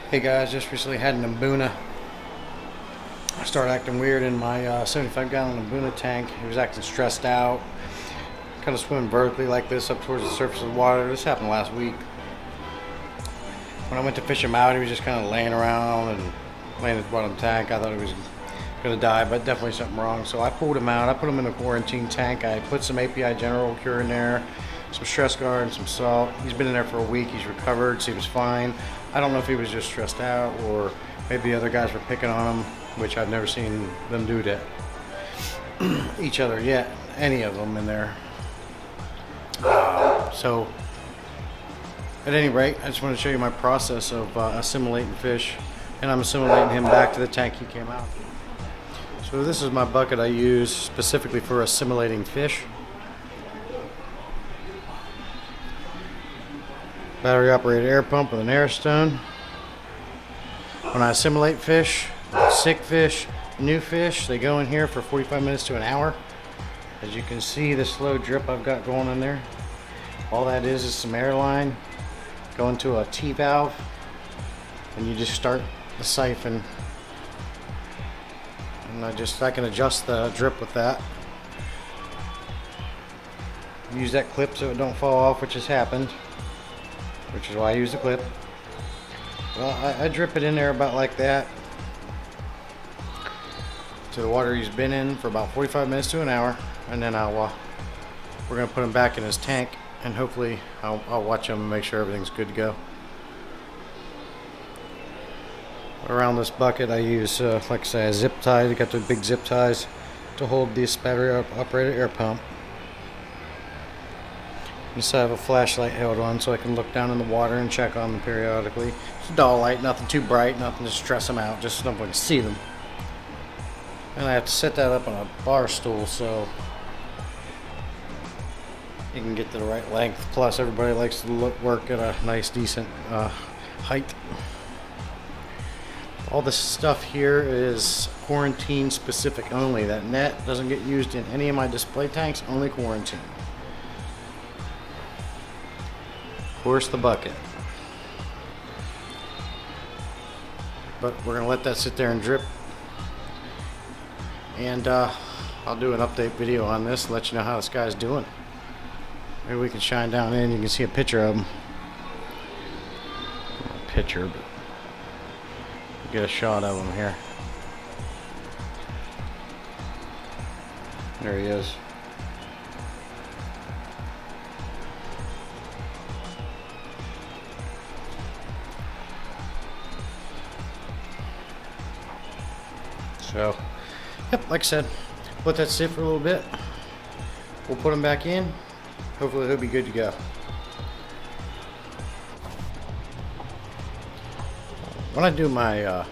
Hey guys, just recently had an Mbuna start acting weird in my 75 gallon Mbuna tank. He was acting stressed out, kind of swimming vertically like this up towards the surface of the water. This happened last week. When I went to fish him out, he was just kind of laying around and laying at the bottom of the tank. I thought he was going to die, but definitely something wrong. So I pulled him out. I put him in a quarantine tank. I put some API General Cure in there, some Stress Guard, and some salt. He's been in there for a week. He's recovered, so he was fine. I don't know if he was just stressed out or maybe the other guys were picking on him, which I've never seen them do to each other yet, any of them in there. So at any rate, I just want to show you my process of assimilating fish, and I'm assimilating him back to the tank he came out. So this is my bucket I use specifically for assimilating fish. Battery operated air pump with an air stone. When I assimilate fish, sick fish, new fish, they go in here for 45 minutes to an hour. As you can see, the slow drip I've got going in there. All that is some air line going to a T-valve, and you just start the siphon. And I can adjust the drip with that. Use that clip so it don't fall off, which has happened, which is why I use the clip. Well, I drip it in there about like that to the water he's been in for about 45 minutes to an hour, and then we're gonna put him back in his tank, and hopefully I'll watch him and make sure everything's good to go. Around this bucket I use, like I say, a zip tie. I got the big zip ties to hold this battery operated air pump. Just have a flashlight held on so I can look down in the water and check on them periodically. It's a dull light, nothing too bright, nothing to stress them out, just so I can see them. And I have to set that up on a bar stool so you can get to the right length. Plus everybody likes to work at a nice decent height. All this stuff here is quarantine specific only. That net doesn't get used in any of my display tanks, only quarantine. Of course, the bucket. But we're gonna let that sit there and drip. And I'll do an update video on this and let you know how this guy's doing. Maybe we can shine down in, you can see a picture of him. Not a picture, but get a shot of him here. There he is. So, yep, like I said, let that sit for a little bit. We'll put him back in. Hopefully he'll be good to go. When I do my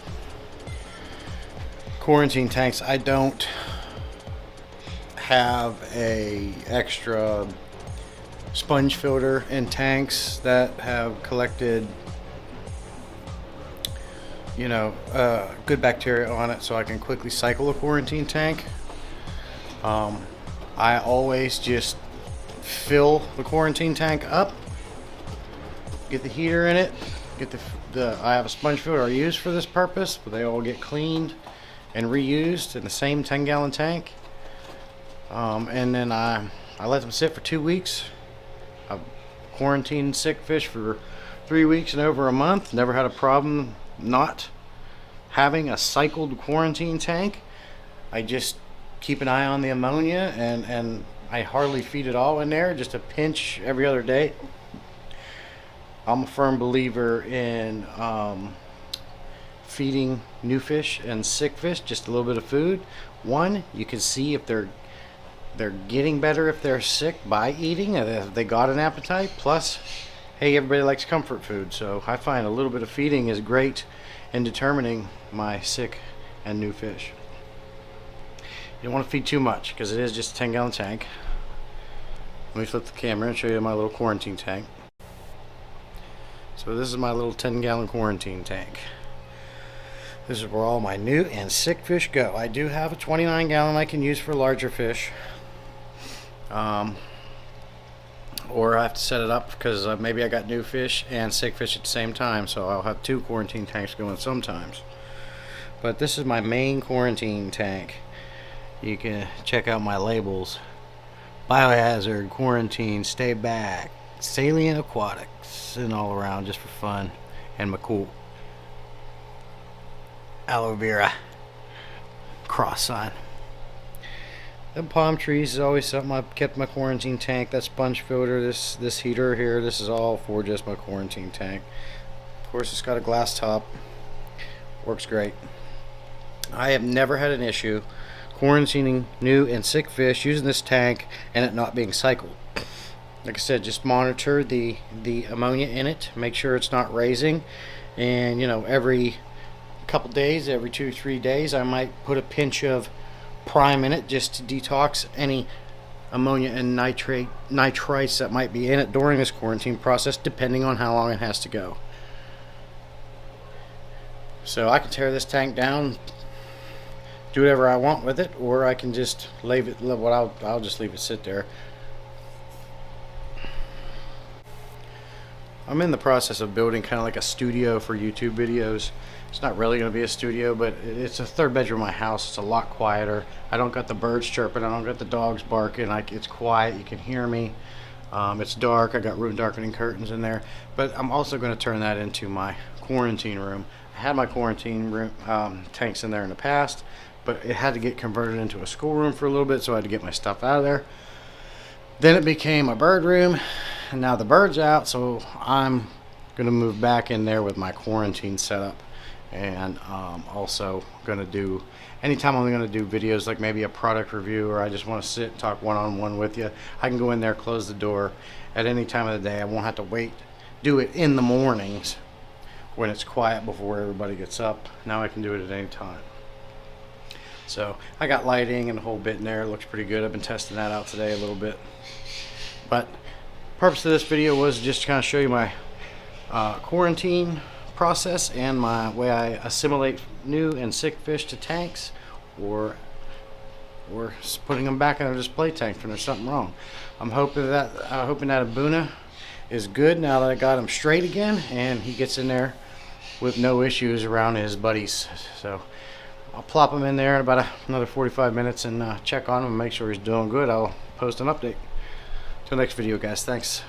quarantine tanks, I don't have a extra sponge filter in tanks that have collected, good bacteria on it, so I can quickly cycle a quarantine tank. I always just fill the quarantine tank up, get the heater in it, get I have a sponge filter I use for this purpose, but they all get cleaned and reused in the same 10-gallon tank. And then I let them sit for 2 weeks. I've quarantined sick fish for 3 weeks and over a month. Never had a problem not having a cycled quarantine tank. I just keep an eye on the ammonia, and I hardly feed it all in there, just a pinch every other day. I'm a firm believer in feeding new fish and sick fish just a little bit of food. One, you can see if they're getting better if they're sick by eating, if they got an appetite. Plus, hey, everybody likes comfort food, so I find a little bit of feeding is great in determining my sick and new fish. You don't want to feed too much because it is just a 10-gallon tank. Let me flip the camera and show you my little quarantine tank. So this is my little 10-gallon quarantine tank. This is where all my new and sick fish go. I do have a 29-gallon I can use for larger fish. or I have to set it up because maybe I got new fish and sick fish at the same time, so I'll have 2 quarantine tanks going sometimes. But this is my main quarantine tank. You can check out my labels: biohazard, quarantine, stay back, salient aquatics, and all around just for fun. And my cool aloe vera cross sign. The palm trees is always something I've kept in my quarantine tank. That sponge filter, this heater here, this is all for just my quarantine tank. Of course, it's got a glass top. Works great. I have never had an issue quarantining new and sick fish using this tank and it not being cycled. Like I said, just monitor the ammonia in it, make sure it's not raising, and every couple days, every 2-3 days, I might put a pinch of prime in it just to detox any ammonia and nitrites that might be in it during this quarantine process, depending on how long it has to go. So I can tear this tank down, do whatever I want with it, or I can just leave it. I'll just leave it sit there. I'm in the process of building kind of like a studio for YouTube videos. It's not really going to be a studio, but it's a third bedroom of my house. It's a lot quieter. I don't got the birds chirping. I don't got the dogs barking. It's quiet. You can hear me. It's dark. I got room darkening curtains in there. But I'm also going to turn that into my quarantine room. I had my quarantine room tanks in there in the past, but it had to get converted into a schoolroom for a little bit, so I had to get my stuff out of there. Then it became a bird room, and now the bird's out, so I'm going to move back in there with my quarantine setup. And also going to do, anytime I'm going to do videos like maybe a product review, or I just want to sit and talk one-on-one with you, I can go in there, close the door at any time of the day. I won't have to wait, do it in the mornings when it's quiet before everybody gets up. Now I can do it at any time. So I got lighting and a whole bit in there. It looks pretty good. I've been testing that out today a little bit. But the purpose of this video was just to kind of show you my quarantine process and my way I assimilate new and sick fish to tanks, or putting them back in a display tank when there's something wrong. I'm hoping that Abuna is good now that I got him straight again, and he gets in there with no issues around his buddies. So I'll plop him in there in about another 45 minutes and check on him and make sure he's doing good. I'll post an update. Till next video, guys. Thanks.